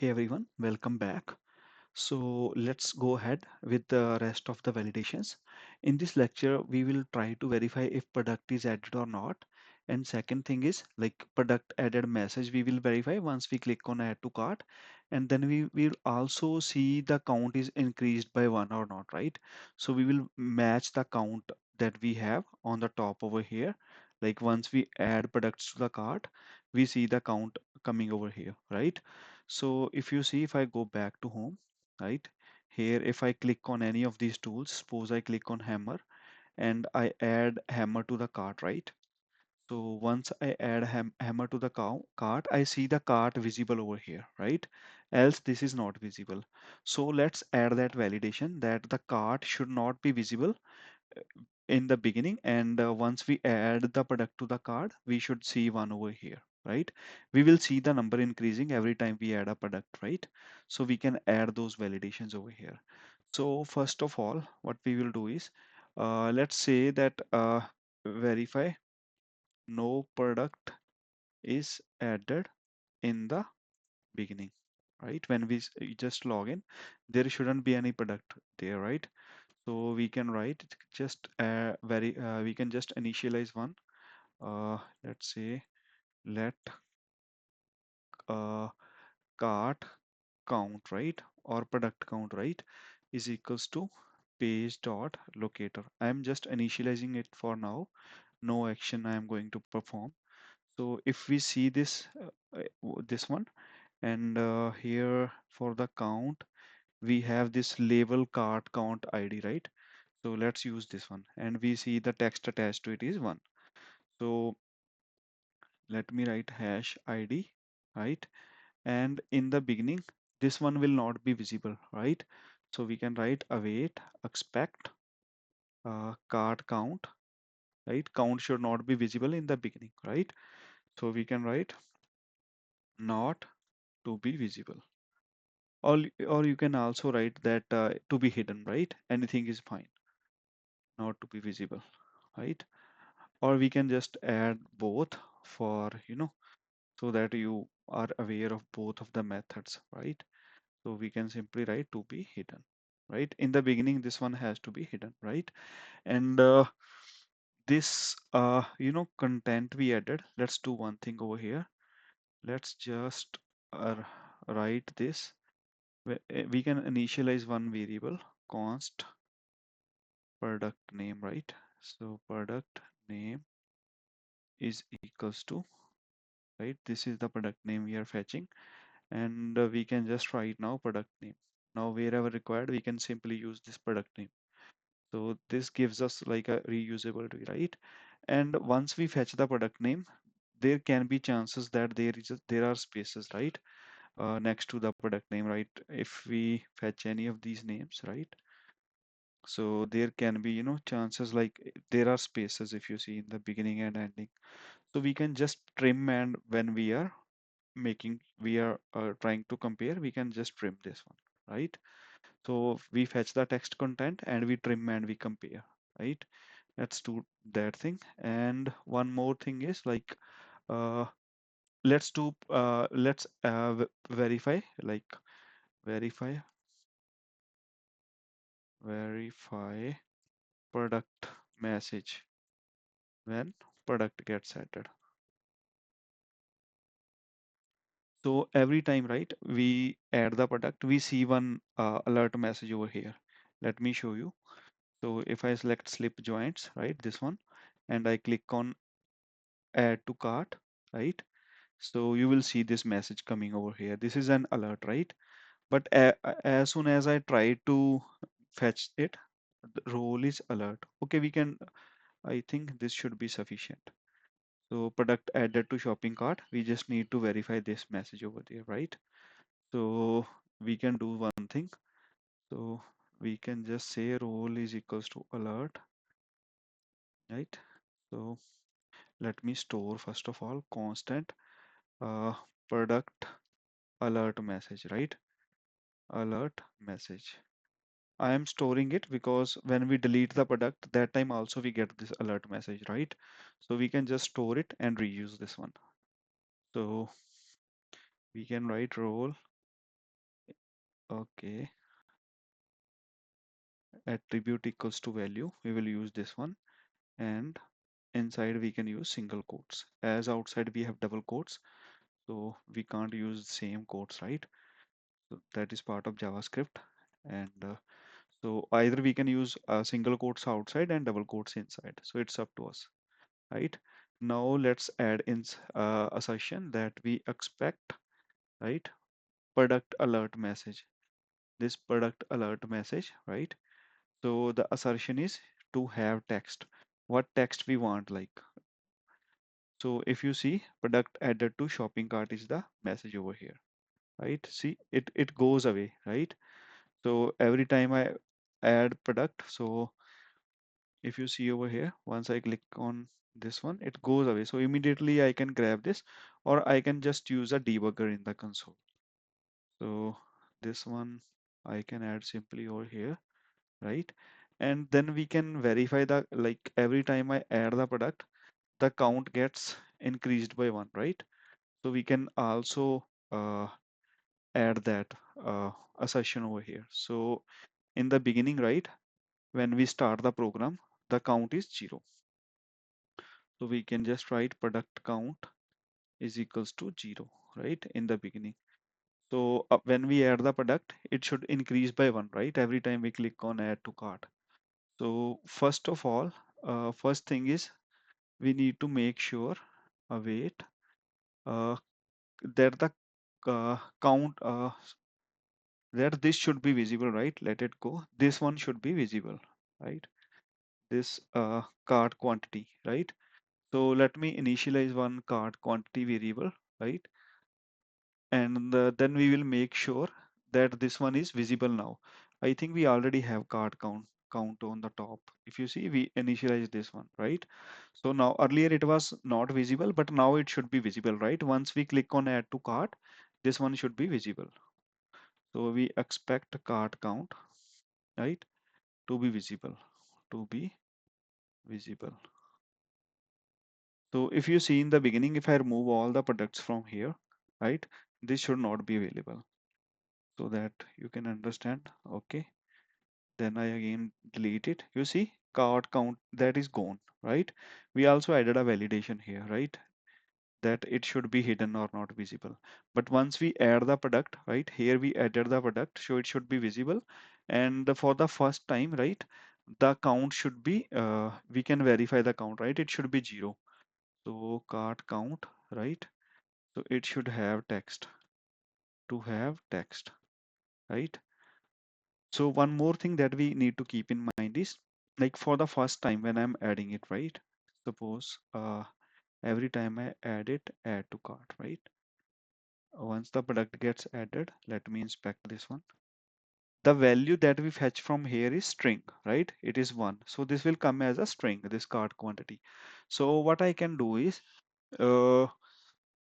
Hey everyone, welcome back. So let's go ahead with the rest of the validations. In this lecture, we will try to verify if product is added or not. And second thing is like product added message, we will verify once we click on add to cart. And then we will also see the count is increased by one or not, right? So we will match the count that we have on the top over here. Like once we add products to the cart, we see the count coming over here, right? So if you see, if I go back to home, right here, if I click on any of these tools, suppose I click on hammer and I add hammer to the cart, right? So once I add hammer to the cart, I see the cart visible over here, right? Else this is not visible. So let's add that validation that the cart should not be visible in the beginning, and once we add the product to the card, we should see one over here, right? We will see the number increasing every time we add a product, right? So we can add those validations over here. So first of all, what we will do is, let's say that verify no product is added in the beginning, right? When we just log in, there shouldn't be any product there, right? So we can write just we can just initialize one. Let's say let uh, cart count, right? Or product count, right? Is equals to page dot locator. I'm just initializing it for now. No action I am going to perform. So if we see this this one, and here for the count we have this label cart count ID, right? So let's use this one, and we see the text attached to it is one. So let me write hash ID, right? And in the beginning, this one will not be visible, right? So we can write await expect card count, right? Count should not be visible in the beginning, right? So we can write not to be visible. Or you can also write that to be hidden, right? Anything is fine, not to be visible, right? Or we can just add both for, so that you are aware of both of the methods, right? So we can simply write to be hidden, right? In the beginning, this one has to be hidden, right? And this, content we added, let's do one thing over here. Let's just uh, write this. We can initialize one variable, const product name, right? So product name is equals to, right? This is the product name we are fetching, and we can just write now product name. Now wherever required, we can simply use this product name. So this gives us like a reusability, right? And once we fetch the product name, there can be chances that there are spaces, right? Next to the product name, right? If we fetch any of these names, right? So there can be, chances like there are spaces if you see in the beginning and ending. So we can just trim, and when we are trying to compare, we can just trim this one, right? So we fetch the text content and we trim and we compare, right? Let's do that thing. And one more thing is like, uh, let's verify, like verify verify product message when product gets added. So every time, right, we add the product, we see one alert message over here. Let me show you. So if I select slip joints, right, this one, and I click on add to cart, right? So you will see this message coming over here. This is an alert, right? But as soon as I try to fetch it, the role is alert. Okay, I think this should be sufficient. So product added to shopping cart, we just need to verify this message over there, right? So we can do one thing. So we can just say role is equals to alert, right? So let me store first of all constant uh, product alert message, right? Alert message. I am storing it because when we delete the product, that time also we get this alert message, right? So we can just store it and reuse this one. So we can write role Okay, attribute equals to value. We will use this one, and inside we can use single quotes. As outside we have double quotes, so we can't use same quotes, right? So that is part of JavaScript, and so either we can use single quotes outside and double quotes inside. So it's up to us, right? Now let's add in assertion that we expect, right? Product alert message. This product alert message, right? So the assertion is to have text. What text we want, like. So if you see product added to shopping cart is the message over here, right? See, it goes away, right? So every time I add product, so if you see over here, once I click on this one, it goes away. So immediately I can grab this, or I can just use a debugger in the console. So this one I can add simply over here, right? And then we can verify the, like, every time I add the product, the count gets increased by one, right? So we can also add that assertion over here. So in the beginning, right, when we start the program, the count is 0. So we can just write product count is equals to 0, right, in the beginning. So when we add the product, it should increase by 1, right, every time we click on add to cart. So first of all, first thing is we need to make sure, wait, uh, that the count, that this should be visible, right? Let it go. This one should be visible, right? This cart quantity, right? So let me initialize one cart quantity variable, right? And then we will make sure that this one is visible now. I think we already have cart count on the top. If you see, we initialize this one, right? So now earlier it was not visible, but now it should be visible, right? Once we click on add to cart, this one should be visible. So we expect cart count, right, to be visible, to be visible. So if you see in the beginning, if I remove all the products from here, right, this should not be available, so that you can understand. Okay, then I again delete it. You see cart count, that is gone, right? We also added a validation here, right, that it should be hidden or not visible. But once we add the product, right, here we added the product, so it should be visible. And for the first time, right, the count should be, we can verify the count, right, it should be 0. So cart count, right, so it should have text, to have text, right? So one more thing that we need to keep in mind is, like, for the first time when I'm adding it, right? Suppose every time I add it, add to cart, right? Once the product gets added, let me inspect this one. The value that we fetch from here is string, right? It is 1. So this will come as a string, this cart quantity. So what I can do is, uh,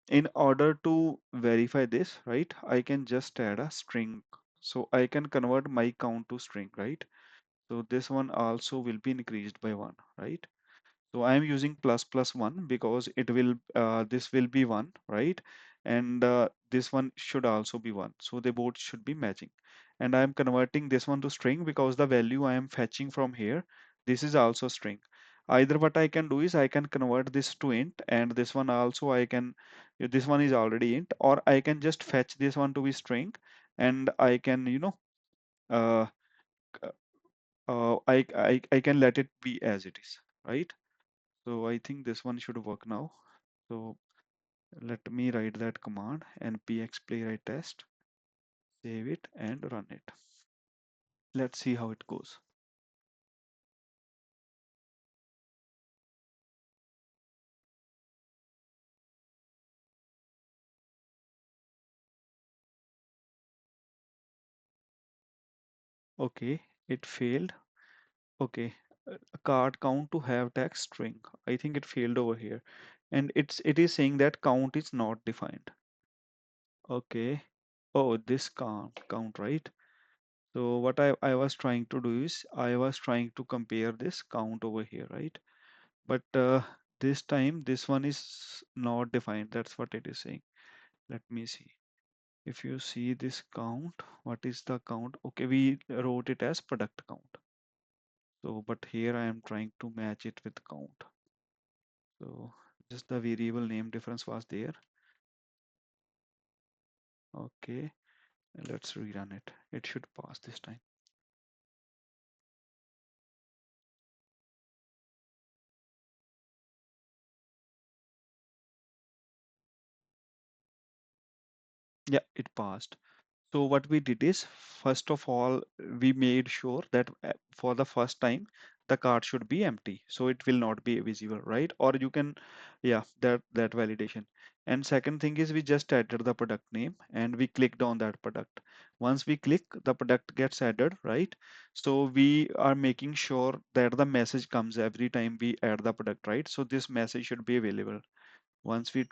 in order to verify this, right, I can just add a string. So I can convert my count to string, right? So this one also will be increased by 1, right? So I am using ++1 because it will, this will be 1, right? And this one should also be 1. So they both should be matching. And I am converting this one to string because the value I am fetching from here, this is also string. Either what I can do is I can convert this to int, and this one also I can, this one is already int, or I can just fetch this one to be string, and I can, uh, I can let it be as it is, right? So I think this one should work now. So let me write that command, npx playwright test, save it and run it. Let's see how it goes. Okay, it failed. Okay, card count to have text string. I think it failed over here. And it is saying that count is not defined. Okay. Oh, this count, right? So what I was trying to do is I was trying to compare this count over here, right? But this time this one is not defined. That's what it is saying. Let me see. If you see this count, What is the count? Okay, we wrote it as product count. So, but here I am trying to match it with count. So just the variable name difference was there. Okay, let's rerun it. It should pass this time. Yeah, it passed. So what we did is, first of all, we made sure that for the first time, the card should be empty. So it will not be visible, right? Or you can, yeah, that validation. And second thing is we just added the product name and we clicked on that product. Once we click, the product gets added, right? So we are making sure that the message comes every time we add the product, right? So this message should be available. Once we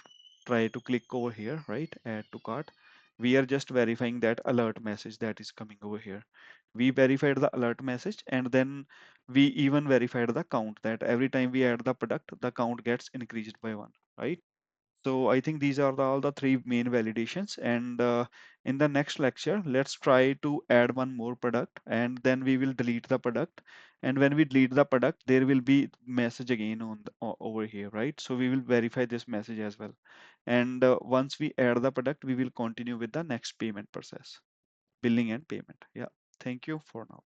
try to click over here, right, add to cart, we are just verifying that alert message that is coming over here. We verified the alert message and then we even verified the count, that every time we add the product, the count gets increased by one, right? So I think these are all the three main validations. And in the next lecture, let's try to add one more product and then we will delete the product. And when we delete the product, there will be message again on over here, right? So we will verify this message as well. And once we add the product, we will continue with the next payment process, billing and payment. Yeah. Thank you for now.